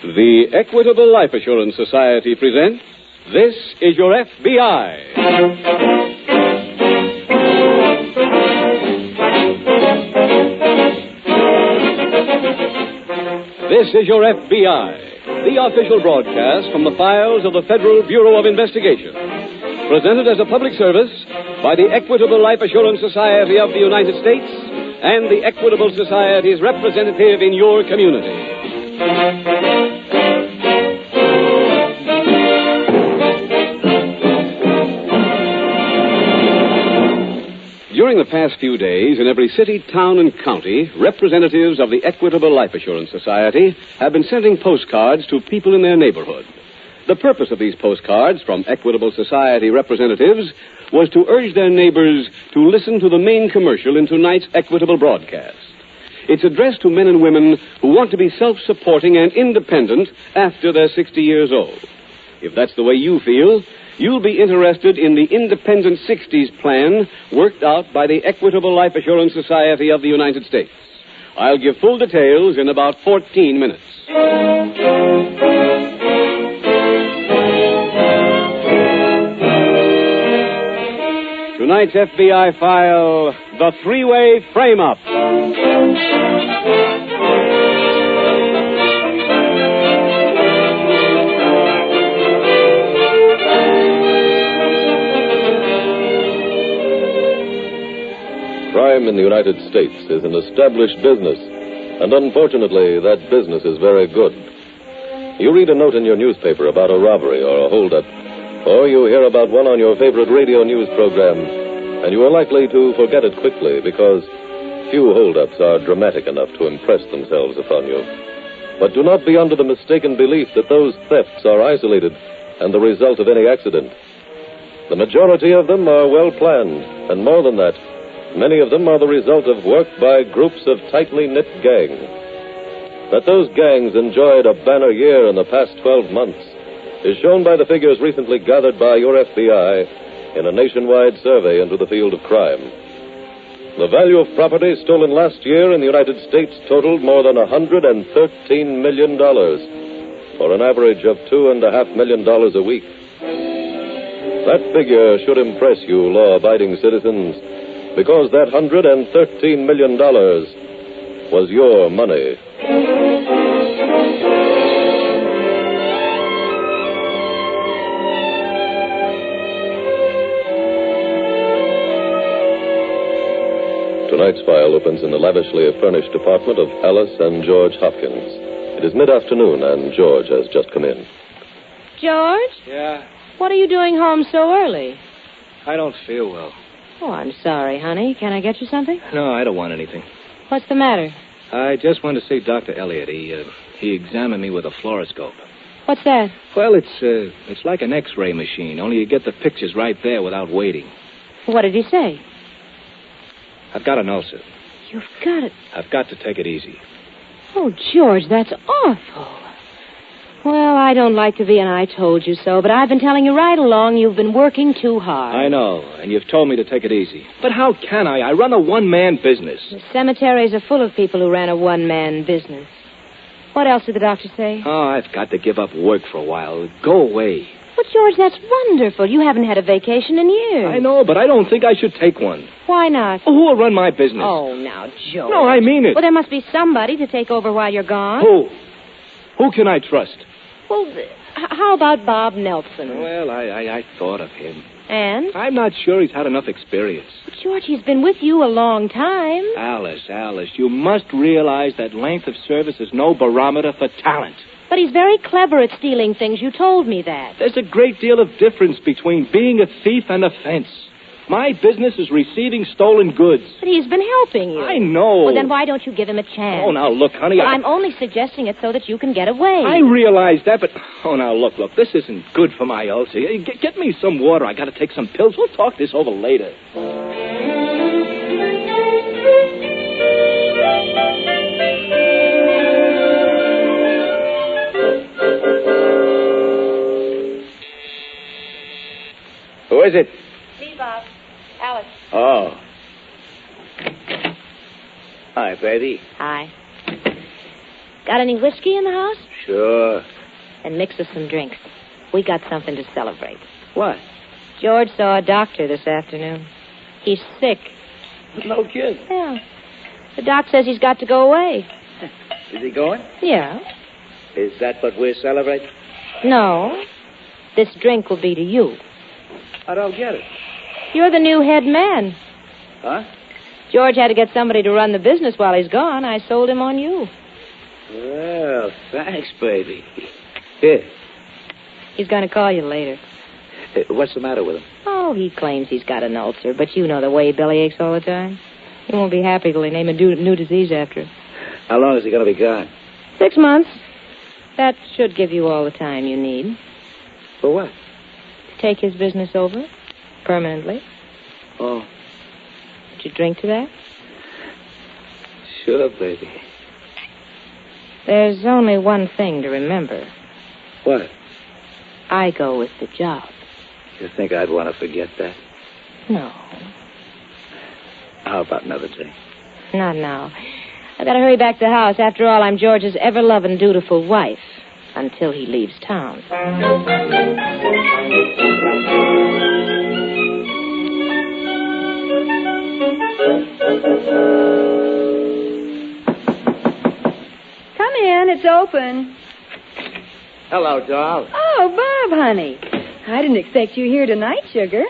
The Equitable Life Assurance Society presents This Is Your F.B.I. This is Your F.B.I., the official broadcast from the files of the Federal Bureau of Investigation. Presented as a public service by the Equitable Life Assurance Society of the United States and the Equitable Society's representative in your community. During the past few days, in every city, town, and county, representatives of the Equitable Life Assurance Society have been sending postcards to people in their neighborhood. The purpose of these postcards from Equitable Society representatives was to urge their neighbors to listen to the main commercial in tonight's Equitable broadcast. It's addressed to men and women who want to be self-supporting and independent after they're 60 years old. If that's the way you feel, you'll be interested in the Independent 60s plan worked out by the Equitable Life Assurance Society of the United States. I'll give full details in about 14 minutes. Tonight's FBI file, The Three-Way Frame-Up. Crime in the United States is an established business, and unfortunately, that business is very good. You read a note in your newspaper about a robbery or a holdup, or you hear about one on your favorite radio news program, and you are likely to forget it quickly because few holdups are dramatic enough to impress themselves upon you. But do not be under the mistaken belief that those thefts are isolated and the result of any accident. The majority of them are well planned, and more than that, many of them are the result of work by groups of tightly knit gangs. That those gangs enjoyed a banner year in the past 12 months is shown by the figures recently gathered by your FBI in a nationwide survey into the field of crime. The value of property stolen last year in the United States totaled more than $113 million, or an average of $2.5 million a week. That figure should impress you, law-abiding citizens, because that $113 million was your money. Tonight's file opens in the lavishly furnished apartment of Alice and George Hopkins. It is mid-afternoon, and George has just come in. George? Yeah? What are you doing home so early? I don't feel well. Oh, I'm sorry, honey. Can I get you something? No, I don't want anything. What's the matter? I just want to see Dr. Elliott. He examined me with a fluoroscope. What's that? Well, it's like an X-ray machine, only you get the pictures right there without waiting. What did he say? I've got an ulcer. You've got it. I've got to take it easy. Oh, George, that's awful. Well, I don't like to be an I told you so, but I've been telling you right along you've been working too hard. I know, and you've told me to take it easy. But how can I? I run a one-man business. The cemeteries are full of people who ran a one-man business. What else did the doctor say? Oh, I've got to give up work for a while. Go away. But, George, that's wonderful. You haven't had a vacation in years. I know, but I don't think I should take one. Why not? Who will run my business? Oh, now, George. No, I mean it. Well, there must be somebody to take over while you're gone. Who? Who can I trust? Well, how about Bob Nelson? Well, I thought of him. And? I'm not sure he's had enough experience. But, George, he's been with you a long time. Alice, you must realize that length of service is no barometer for talent. But he's very clever at stealing things. You told me that. There's a great deal of difference between being a thief and a fence. My business is receiving stolen goods. But he's been helping you. I know. Well, then why don't you give him a chance? Oh, now, look, honey. Well, I'm only suggesting it so that you can get away. I realize that, but... Oh, now, look. This isn't good for my ulcer. Get me some water. I got to take some pills. We'll talk this over later. Who is it? Me, Bob. Alice. Oh. Hi, baby. Hi. Got any whiskey in the house? Sure. and mix us some drinks. We got something to celebrate. What? George saw a doctor this afternoon. He's sick. No kid. Yeah. The doc says he's got to go away. Is he going? Yeah. Is that what we're celebrating? No. This drink will be to you. I don't get it. You're the new head man. Huh? George had to get somebody to run the business while he's gone. I sold him on you. Well, thanks, baby. Here. He's going to call you later. What's the matter with him? Oh, he claims he's got an ulcer, but you know the way he bellyaches all the time. He won't be happy till they name a new disease after him. How long is he going to be gone? 6 months. That should give you all the time you need. For what? To take his business over. Permanently. Oh. Would you drink to that? Sure, baby. There's only one thing to remember. What? I go with the job. You think I'd want to forget that? No. How about another drink? Not now. I gotta hurry back to the house. After all, I'm George's ever-loving, dutiful wife. Until he leaves town. Come in. It's open. Hello, doll. Oh, Bob, honey. I didn't expect you here tonight, sugar.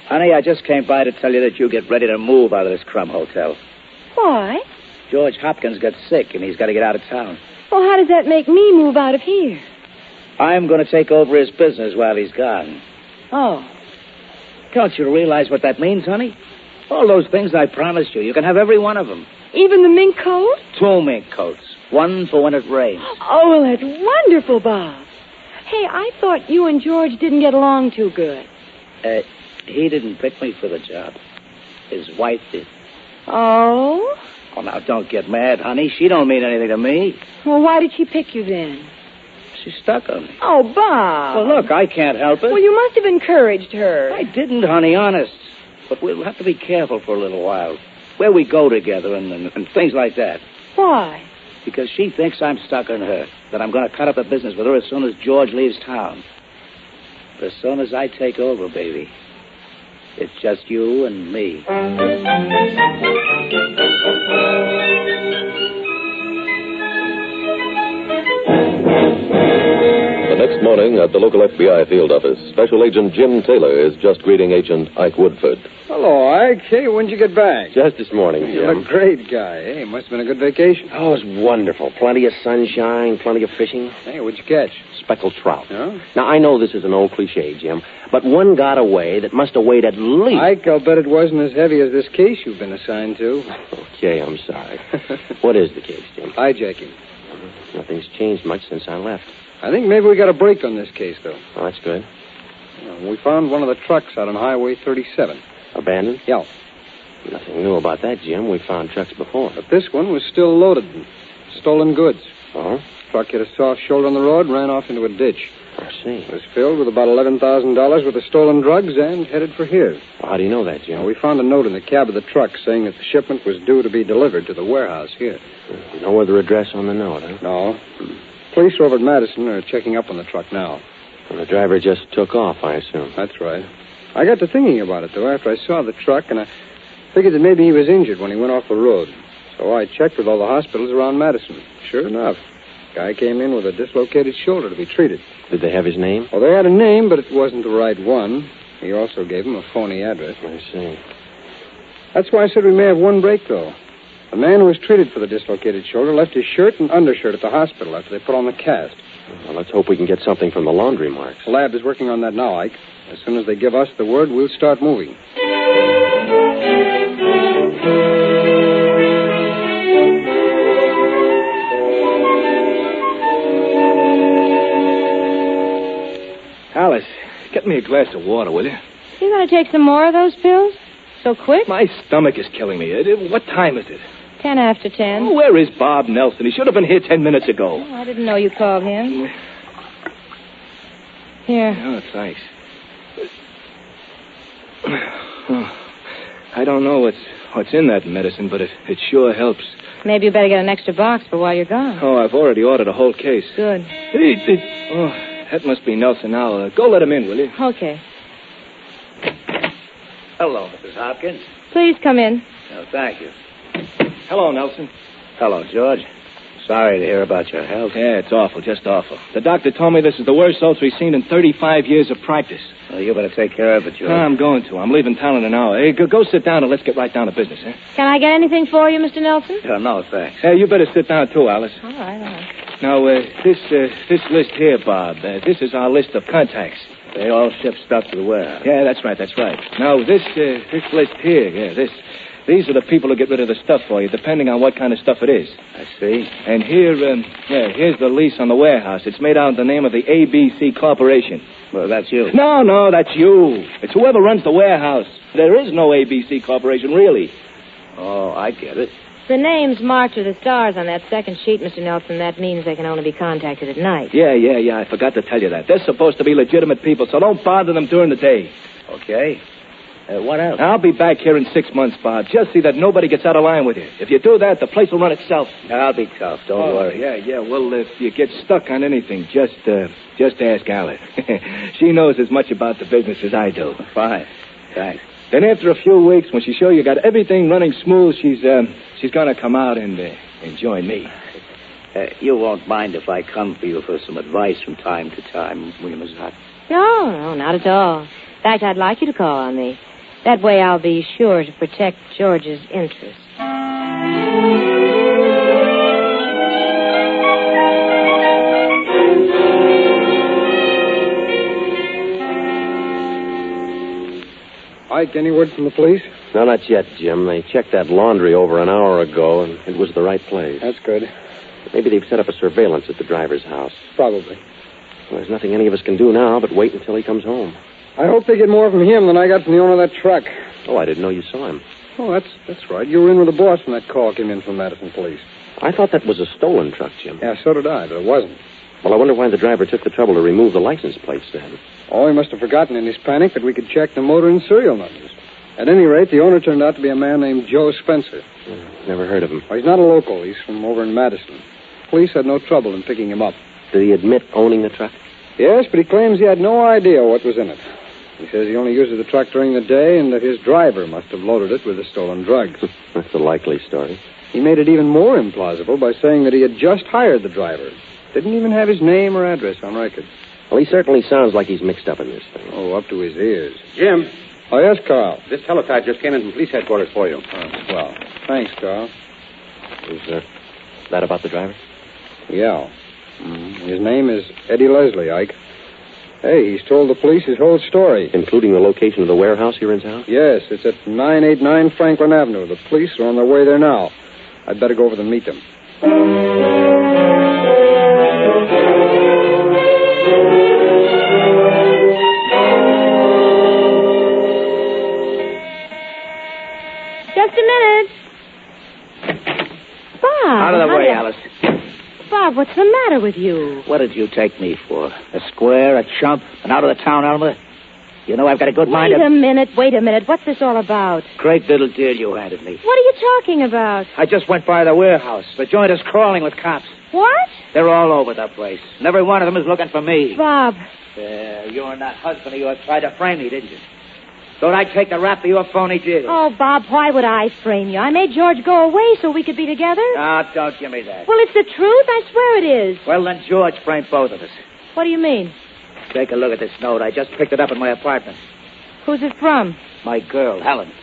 Honey, I just came by to tell you that you get ready to move out of this crumb hotel. Why? George Hopkins got sick, and he's got to get out of town. Well, how does that make me move out of here? I'm going to take over his business while he's gone. Oh. Don't you realize what that means, honey? All those things I promised you. You can have every one of them. Even the mink coat? 2 mink coats. One for when it rains. Oh, well, that's wonderful, Bob. Hey, I thought you and George didn't get along too good. He didn't pick me for the job. His wife did. Oh? Oh, now, don't get mad, honey. She don't mean anything to me. Well, why did she pick you then? She stuck on me. Oh, Bob. Well, look, I can't help it. Well, you must have encouraged her. I didn't, honey, honest. But we'll have to be careful for a little while. Where we go together and things like that. Why? Because she thinks I'm stuck on her. That I'm going to cut up the business with her as soon as George leaves town. But as soon as I take over, baby, it's just you and me. The next morning at the local F.B.I. field office, Special Agent Jim Taylor is just greeting Agent Ike Woodford. Hello, Ike. Hey, when'd you get back? Just this morning, You're Jim. a great guy. Hey, must have been a good vacation. Oh, it was wonderful. Plenty of sunshine, plenty of fishing. Hey, what'd you catch? Speckled trout. Huh? Now, I know this is an old cliche, Jim, but one got away that must have weighed at least... Ike, I'll bet it wasn't as heavy as this case you've been assigned to. Okay, I'm sorry. What is the case, Jim? Hijacking. Nothing's changed much since I left. I think maybe we got a break on this case, though. Oh, that's good. We found one of the trucks out on Highway 37. Abandoned? Yeah. Nothing new about that, Jim. We found trucks before. But this one was still loaded. Stolen goods. Oh? Truck hit a soft shoulder on the road, ran off into a ditch. I see. It was filled with about $11,000 worth of stolen drugs and headed for here. Well, how do you know that, Jim? We found a note in the cab of the truck saying that the shipment was due to be delivered to the warehouse here. No other address on the note, huh? No. Police over at Madison are checking up on the truck now. Well, the driver just took off, I assume. That's right. I got to thinking about it, though, after I saw the truck, and I figured that maybe he was injured when he went off the road. So I checked with all the hospitals around Madison. Sure enough, guy came in with a dislocated shoulder to be treated. Did they have his name? Well, they had a name, but it wasn't the right one. He also gave him a phony address. I see. That's why I said we may have one break, though. The man who was treated for the dislocated shoulder left his shirt and undershirt at the hospital after they put on the cast. Well, let's hope we can get something from the laundry marks. The lab is working on that now, Ike. As soon as they give us the word, we'll start moving. Alice, get me a glass of water, will you? You gonna take some more of those pills? So quick? My stomach is killing me. What time is it? 10 after 10. Oh, where is Bob Nelson? He should have been here 10 minutes ago. Oh, I didn't know you called him. Here. Oh, thanks. Oh, I don't know what's in that medicine, but it sure helps. Maybe you better get an extra box for while you're gone. Oh, I've already ordered a whole case. Good. Oh, That must be Nelson now. Go let him in, will you? Okay. Hello, Mrs. Hopkins. Please come in. Oh, thank you. Hello, Nelson. Hello, George. Sorry to hear about your health. Yeah, it's awful, just awful. The doctor told me this is the worst ulcer he's seen in 35 years of practice. Well, you better take care of it, George. I'm going to. I'm leaving town in an hour. Hey, go sit down and let's get right down to business, eh? Can I get anything for you, Mr. Nelson? No, thanks. Hey, you better sit down, too, Alice. All right. Now, this list here, Bob, this is our list of contacts. They all ship stuff to the warehouse. Yeah, that's right. Now, this list here, these are the people who get rid of the stuff for you, depending on what kind of stuff it is. I see. And here's the lease on the warehouse. It's made out in the name of the ABC Corporation. Well, that's you. No, that's you. It's whoever runs the warehouse. There is no ABC Corporation, really. Oh, I get it. The names marked with the stars on that second sheet, Mr. Nelson, that means they can only be contacted at night. Yeah, I forgot to tell you that. They're supposed to be legitimate people, so don't bother them during the day. Okay. What else? I'll be back here in 6 months, Bob. Just see that nobody gets out of line with you. If you do that, the place will run itself. I'll be tough. Don't worry. Yeah. Well, if you get stuck on anything, just ask Alice. She knows as much about the business as I do. Fine. Thanks. Then after a few weeks, when she's sure you got everything running smooth, she's going to come out and join me. You won't mind if I come for you for some advice from time to time, will you, Mrs. Hart? No, not at all. In fact, I'd like you to call on me. That way I'll be sure to protect George's interests. Ike, any word from the police? No, not yet, Jim. They checked that laundry over an hour ago, and it was the right place. That's good. Maybe they've set up a surveillance at the driver's house. Probably. Well, there's nothing any of us can do now but wait until he comes home. I hope they get more from him than I got from the owner of that truck. Oh, I didn't know you saw him. Oh, that's right. You were in with the boss when that call came in from Madison Police. I thought that was a stolen truck, Jim. Yeah, so did I, but it wasn't. Well, I wonder why the driver took the trouble to remove the license plates then. Oh, he must have forgotten in his panic that we could check the motor and serial numbers. At any rate, the owner turned out to be a man named Joe Spencer. Never heard of him. Well, he's not a local. He's from over in Madison. Police had no trouble in picking him up. Did he admit owning the truck? Yes, but he claims he had no idea what was in it. He says he only uses the truck during the day and that his driver must have loaded it with the stolen drugs. That's a likely story. He made it even more implausible by saying that he had just hired the driver. Didn't even have his name or address on record. Well, he certainly sounds like he's mixed up in this thing. Oh, up to his ears. Jim, Oh, yes, Carl. this teletype just came in from police headquarters for you. Oh, well, thanks, Carl. Is that about the driver? Yeah. His name is Eddie Leslie, Ike. Hey, he's told the police his whole story. Including the location of the warehouse here in town? Yes, it's at 989 Franklin Avenue. The police are on their way there now. I'd better go over and meet them. Just a minute. Bob. Out of the way, Alice. Bob, what's the matter with you? What did you take me for? A square, a chump, an out-of-the-town element? You know I've got a good mind Wait a minute. What's this all about? Great little deal you handed me. What are you talking about? I just went by the warehouse. The joint is crawling with cops. What? They're all over the place. And every one of them is looking for me. Bob. You and that husband of yours tried to frame me, didn't you? Don't I take the rap for your phony deal? Oh, Bob, why would I frame you? I made George go away so we could be together. Ah, don't give me that. Well, it's the truth. I swear it is. Well, then George framed both of us. What do you mean? Take a look at this note. I just picked it up in my apartment. Who's it from? My girl, Helen.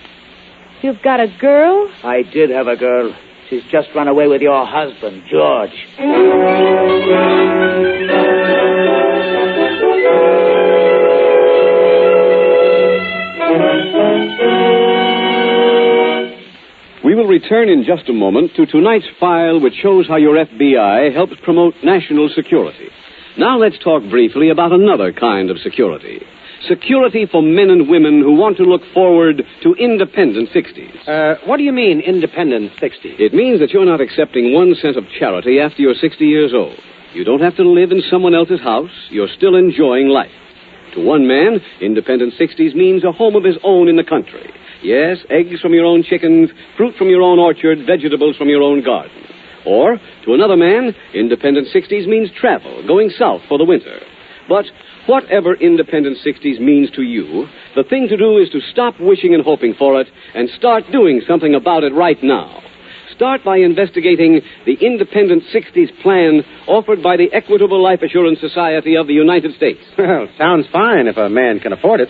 You've got a girl? I did have a girl. She's just run away with your husband, George. We will return in just a moment to tonight's file, which shows how your FBI helps promote national security. Now let's talk briefly about another kind of security. Security for men and women who want to look forward to independent 60s. What do you mean, independent 60s? It means that you're not accepting 1 cent of charity after you're 60 years old. You don't have to live in someone else's house. You're still enjoying life. To one man, independent 60s means a home of his own in the country. Yes, eggs from your own chickens, fruit from your own orchard, vegetables from your own garden. Or, to another man, independent 60s means travel, going south for the winter. But whatever Independent 60s means to you, the thing to do is to stop wishing and hoping for it and start doing something about it right now. Start by investigating the Independent 60s plan offered by the Equitable Life Assurance Society of the United States. Well, sounds fine if a man can afford it.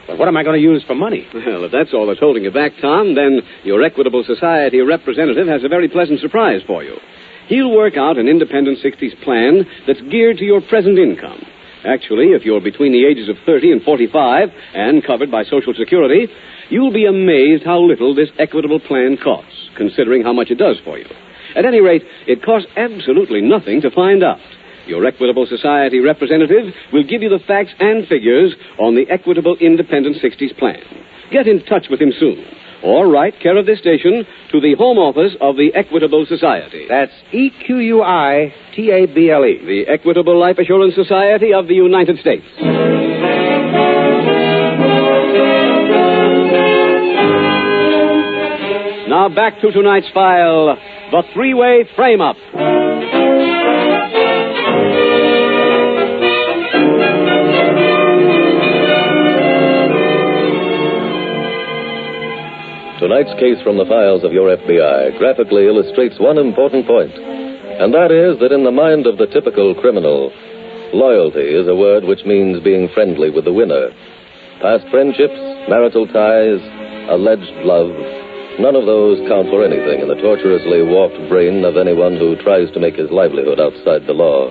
But what am I going to use for money? Well, if that's all that's holding you back, Tom, then your Equitable Society representative has a very pleasant surprise for you. He'll work out an Independent 60s plan that's geared to your present income. Actually, if you're between the ages of 30 and 45 and covered by Social Security, you'll be amazed how little this Equitable plan costs, considering how much it does for you. At any rate, it costs absolutely nothing to find out. Your Equitable Society representative will give you the facts and figures on the Equitable Independent 60s plan. Get in touch with him soon, or write care of this station to the Home Office of the Equitable Society. That's EQUITABLE. The Equitable Life Assurance Society of the United States. Now back to tonight's file, the three-way frame-up. Tonight's case from the files of your FBI graphically illustrates one important point, and that is that in the mind of the typical criminal, loyalty is a word which means being friendly with the winner. Past friendships, marital ties, alleged love, none of those count for anything in the tortuously warped brain of anyone who tries to make his livelihood outside the law.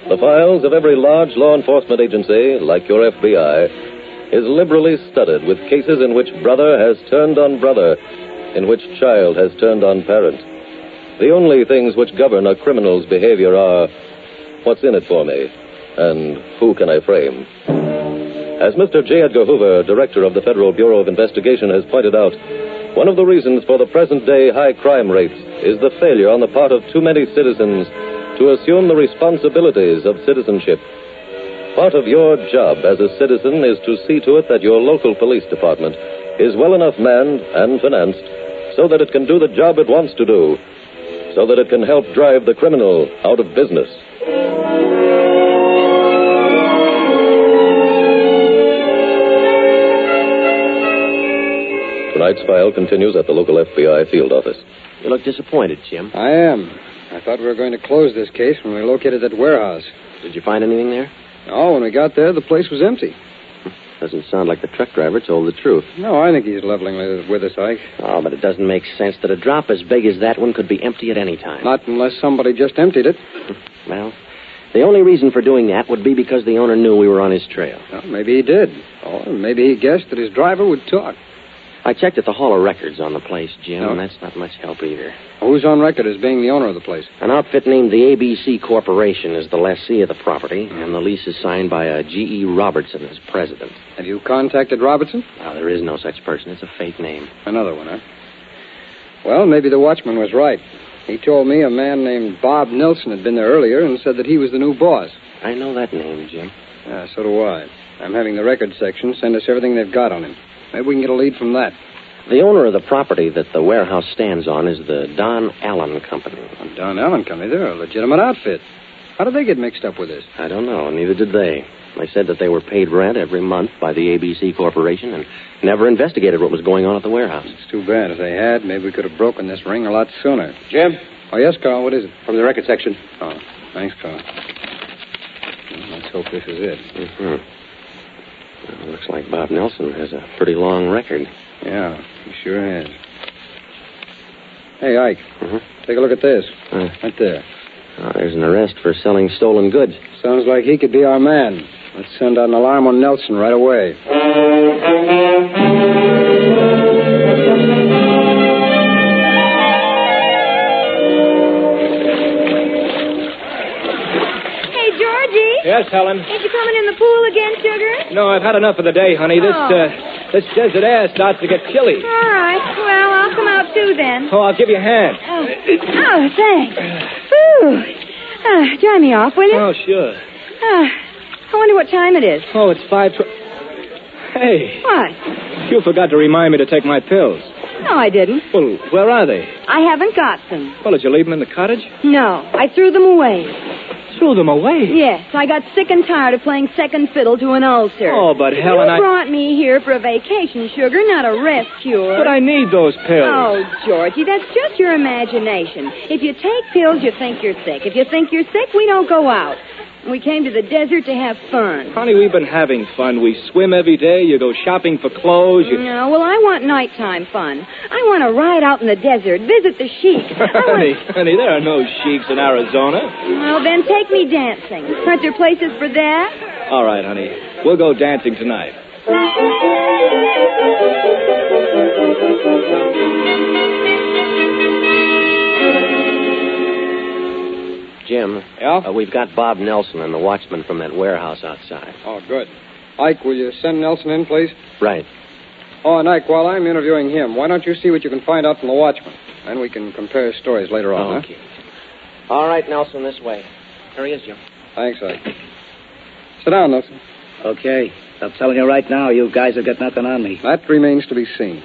The files of every large law enforcement agency, like your FBI, is liberally studded with cases in which brother has turned on brother, in which child has turned on parent. The only things which govern a criminal's behavior are, what's in it for me, and who can I frame? As Mr. J. Edgar Hoover, director of the Federal Bureau of Investigation, has pointed out, one of the reasons for the present-day high crime rates is the failure on the part of too many citizens to assume the responsibilities of citizenship. Part of your job as a citizen is to see to it that your local police department is well enough manned and financed so that it can do the job it wants to do, so that it can help drive the criminal out of business. Tonight's file continues at the local FBI field office. You look disappointed, Jim. I am. I thought we were going to close this case when we located that warehouse. Did you find anything there? No, when we got there, the place was empty. Doesn't sound like the truck driver told the truth. No, I think he's leveling with us, Ike. Oh, but it doesn't make sense that a drop as big as that one could be empty at any time. Not unless somebody just emptied it. Well, the only reason for doing that would be because the owner knew we were on his trail. Well, maybe he did. Or maybe he guessed that his driver would talk. I checked at the Hall of Records on the place, Jim, Oh. and that's not much help either. Who's on record as being the owner of the place? An outfit named the ABC Corporation is the lessee of the property, and the lease is signed by a G.E. Robertson as president. Have you contacted Robertson? Now, there is no such person. It's a fake name. Another one, huh? Well, maybe the watchman was right. He told me a man named Bob Nelson had been there earlier and said that he was the new boss. I know that name, Jim. Yeah, so do I. I'm having the records section send us everything they've got on him. Maybe we can get a lead from that. The owner of the property that the warehouse stands on is the Don Allen Company. Don Allen Company, they're a legitimate outfit. How did they get mixed up with this? I don't know, neither did they. They said that they were paid rent every month by the ABC Corporation and never investigated what was going on at the warehouse. It's too bad. If they had, maybe we could have broken this ring a lot sooner. Jim? Oh, yes, Carl, what is it? From the record section. Oh, thanks, Carl. Well, let's hope this is it. Mm-hmm. Well, looks like Bob Nelson has a pretty long record. Yeah, he sure has. Hey, Ike, Mm-hmm. take a look at this. Right there. Oh, there's an arrest for selling stolen goods. Sounds like he could be our man. Let's send out an alarm on Nelson right away. Hey, Georgie. Yes, Helen? Ain't you coming in the pool again, sugar? No, I've had enough for the day, honey. This desert air starts to get chilly. All right. Well, I'll come out too then. Oh, I'll give you a hand. Oh, thanks. Whew. Dry me off, will you? Oh, sure. I wonder what time it is. Oh, it's 5:12. Hey, What? you forgot to remind me to take my pills. No, I didn't. Well, where are they? I haven't got them. Well, did you leave them in the cottage? No, I threw them away. Threw them away? Yes, I got sick and tired of playing second fiddle to an ulcer. Oh, but Helen, You brought me here for a vacation, sugar, not a rest cure. But I need those pills. Oh, Georgie, that's just your imagination. If you take pills, you think you're sick. If you think you're sick, we don't go out. We came to the desert to have fun. Honey, we've been having fun. We swim every day. You go shopping for clothes. No, well, I want nighttime fun. I want to ride out in the desert, visit the sheiks. Honey, there are no sheiks in Arizona. Well, then take me dancing. Aren't there places for that? All right, honey. We'll go dancing tonight. Jim, Yeah? we've got Bob Nelson and the watchman from that warehouse outside. Oh, good. Ike, will you send Nelson in, please? Right. Oh, and Ike, while I'm interviewing him, why don't you see what you can find out from the watchman? Then we can compare stories later on, Okay. All right, Nelson, this way. Here he is, Jim. Thanks, Ike. Sit down, Nelson. Okay. I'm telling you right now, you guys have got nothing on me. That remains to be seen.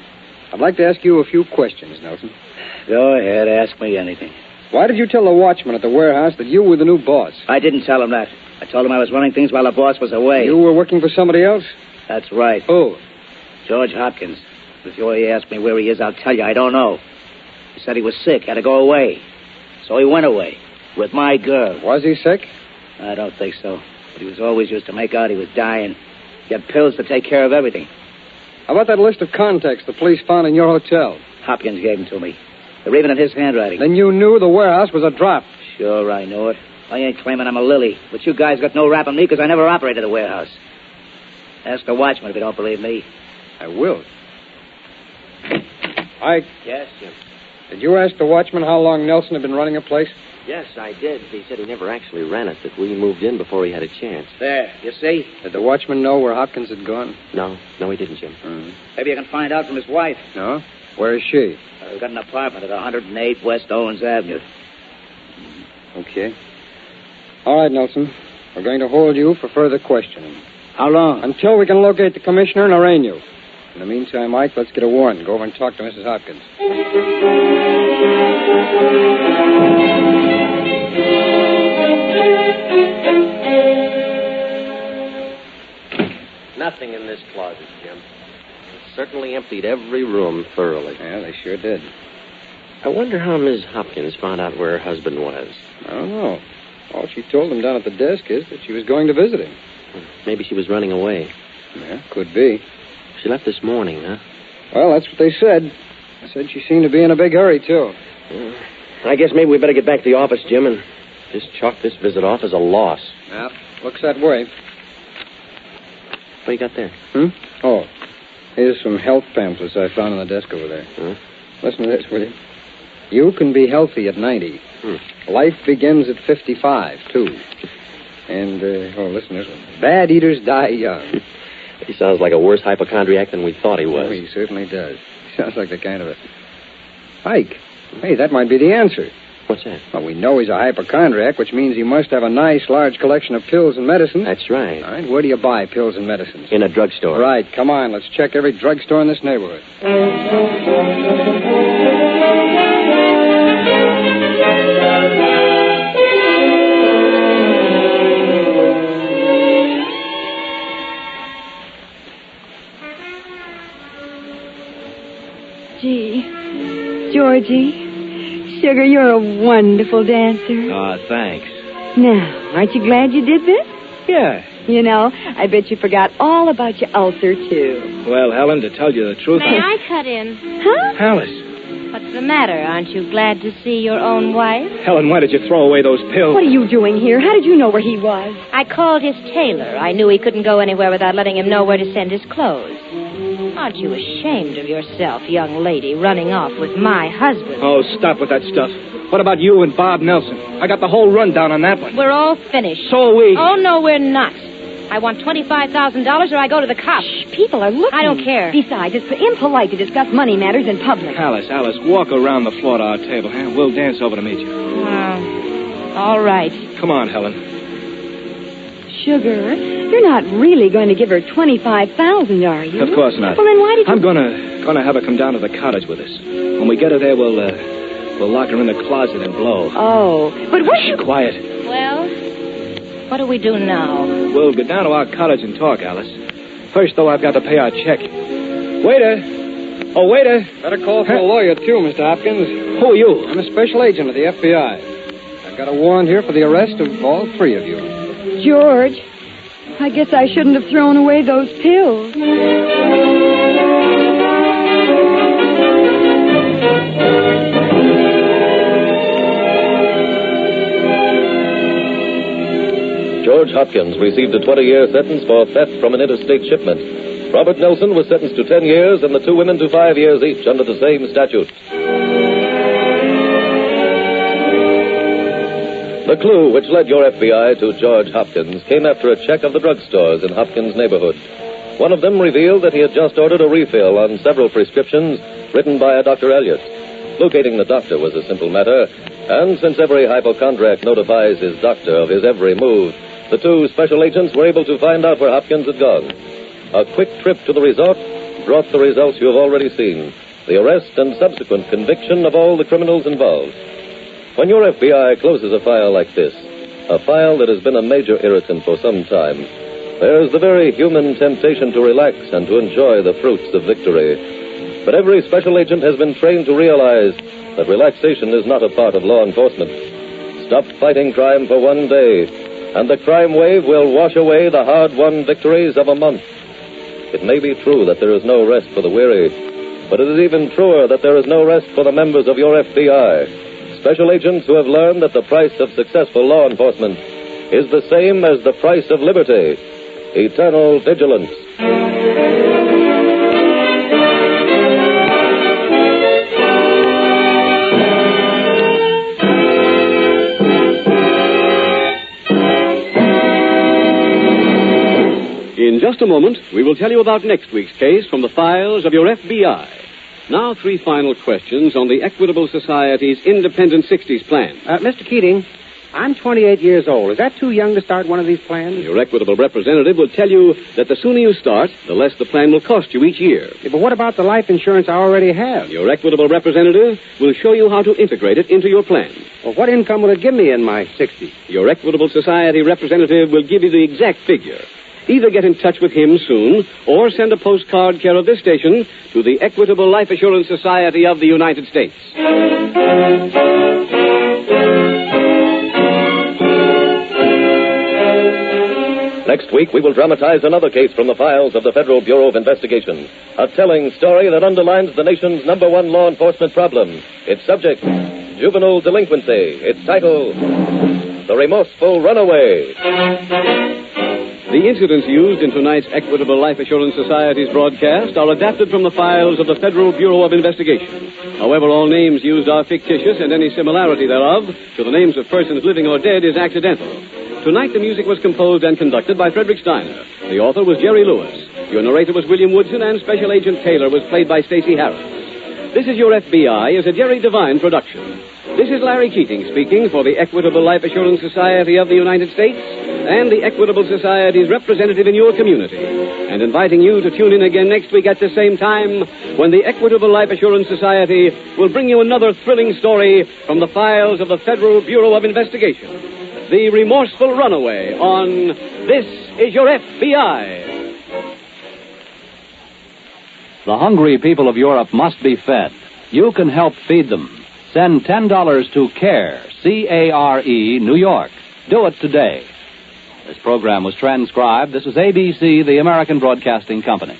I'd like to ask you a few questions, Nelson. Go ahead, ask me anything. Why did you tell the watchman at the warehouse that you were the new boss? I didn't tell him that. I told him I was running things while the boss was away. You were working for somebody else? That's right. Who? George Hopkins. Before you ask me where he is, I'll tell you, I don't know. He said he was sick, had to go away. So he went away. With my girl. Was he sick? I don't think so. But he was always used to make out he was dying. He had pills to take care of everything. How about that list of contacts the police found in your hotel? Hopkins gave them to me. They're even in his handwriting. Then you knew the warehouse was a drop. Sure, I know it. I ain't claiming I'm a lily. But you guys got no rap on me because I never operated a warehouse. Ask the watchman if you don't believe me. I will. Ike, Yes, Jim. did you ask the watchman how long Nelson had been running a place? Yes, I did. He said he never actually ran it, that we moved in before he had a chance. There, you see? Did the watchman know where Hopkins had gone? No, he didn't, Jim. Maybe you can find out from his wife. No? Where is she? We've got an apartment at 108 West Owens Avenue. Okay. All right, Nelson. We're going to hold you for further questioning. How long? Until we can locate the commissioner and arraign you. In the meantime, Mike, let's get a warrant. Go over and talk to Mrs. Hopkins. Nothing in this closet, Jim. They certainly emptied every room thoroughly. Yeah, they sure did. I wonder how Miss Hopkins found out where her husband was. I don't know. All she told him down at the desk is that she was going to visit him. Maybe she was running away. Yeah, could be. She left this morning, huh? Well, that's what they said. They said she seemed to be in a big hurry, too. I guess maybe we better get back to the office, Jim, and just chalk this visit off as a loss. Yeah, looks that way. What do you got there? Oh, here's some health pamphlets I found on the desk over there. Listen to this, will you? You can be healthy at 90. Life begins at 55, too. And, listen to this one. Bad eaters die young. He sounds like a worse hypochondriac than we thought he was. Oh, he certainly does. He sounds like the kind of a... Ike, hey, that might be the answer. What's that? Well, we know he's a hypochondriac, which means he must have a nice, large collection of pills and medicine. That's right. All right, where do you buy pills and medicines? In a drugstore. Right, come on, let's check every drugstore in this neighborhood. Gee, Georgie, sugar, you're a wonderful dancer. Thanks. Now, aren't you glad you did this? Yeah. You know, I bet you forgot all about your ulcer, too. Well, Helen, to tell you the truth... May I cut in? Huh? Alice. What's the matter? Aren't you glad to see your own wife? Helen, why did you throw away those pills? What are you doing here? How did you know where he was? I called his tailor. I knew he couldn't go anywhere without letting him know where to send his clothes. Aren't you ashamed of yourself, young lady, running off with my husband? Oh, stop with that stuff. What about you and Bob Nelson? I got the whole rundown on that one. We're all finished. So are we. Oh, no, we're not. I want $25,000 or I go to the cops. Shh, people are looking. I don't care. Besides, it's impolite to discuss money matters in public. Alice, walk around the floor to our table, huh? We'll dance over to meet you. All right. Come on, Helen. Sugar, you're not really going to give her $25,000, are you? Of course not. Well, then why did you... I'm gonna have her come down to the cottage with us. When we get her there, we'll lock her in the closet and blow. Oh, but what... Shh, quiet. Well, What do we do now? We'll go down to our cottage and talk, Alice. First, though, I've got to pay our check. Waiter! Oh, waiter! Better call for a lawyer, too, Mr. Hopkins. Who are you? I'm a special agent of the F.B.I. I've got a warrant here for the arrest of all three of you. George, I guess I shouldn't have thrown away those pills. George Hopkins received a 20-year sentence for theft from an interstate shipment. Robert Nelson was sentenced to 10 years and the two women to 5 years each under the same statute. The clue which led your FBI to George Hopkins came after a check of the drugstores in Hopkins' neighborhood. One of them revealed that he had just ordered a refill on several prescriptions written by a Dr. Elliott. Locating the doctor was a simple matter, and since every hypochondriac notifies his doctor of his every move, the two special agents were able to find out where Hopkins had gone. A quick trip to the resort brought the results you have already seen, the arrest and subsequent conviction of all the criminals involved. When your FBI closes a file like this, a file that has been a major irritant for some time, there is the very human temptation to relax and to enjoy the fruits of victory. But every special agent has been trained to realize that relaxation is not a part of law enforcement. Stop fighting crime for one day, and the crime wave will wash away the hard-won victories of a month. It may be true that there is no rest for the weary, but it is even truer that there is no rest for the members of your FBI. Special agents who have learned that the price of successful law enforcement is the same as the price of liberty, eternal vigilance. In just a moment, we will tell you about next week's case from the files of your FBI. Now, three final questions on the Equitable Society's Independent 60s plan. Mr. Keating, I'm 28 years old. Is that too young to start one of these plans? Your Equitable representative will tell you that the sooner you start, the less the plan will cost you each year. Yeah, but what about the life insurance I already have? Your Equitable representative will show you how to integrate it into your plan. Well, what income will it give me in my 60s? Your Equitable Society representative will give you the exact figure. Either get in touch with him soon or send a postcard care of this station to the Equitable Life Assurance Society of the United States. Next week, we will dramatize another case from the files of the Federal Bureau of Investigation. A telling story that underlines the nation's #1 law enforcement problem. Its subject, juvenile delinquency. Its title, The Remorseful Runaway. The incidents used in tonight's Equitable Life Assurance Society's broadcast are adapted from the files of the Federal Bureau of Investigation. However, all names used are fictitious, and any similarity thereof to the names of persons living or dead is accidental. Tonight, the music was composed and conducted by Frederick Steiner. The author was Jerry Lewis. Your narrator was William Woodson, and Special Agent Taylor was played by Stacy Harris. This is Your FBI is a Jerry Devine production. This is Larry Keating speaking for the Equitable Life Assurance Society of the United States and the Equitable Society's representative in your community, and inviting you to tune in again next week at the same time when the Equitable Life Assurance Society will bring you another thrilling story from the files of the Federal Bureau of Investigation. The Remorseful Runaway on This is Your FBI. The hungry people of Europe must be fed. You can help feed them. Send $10 to CARE, C-A-R-E, New York. Do it today. This program was transcribed. This is ABC, the American Broadcasting Company.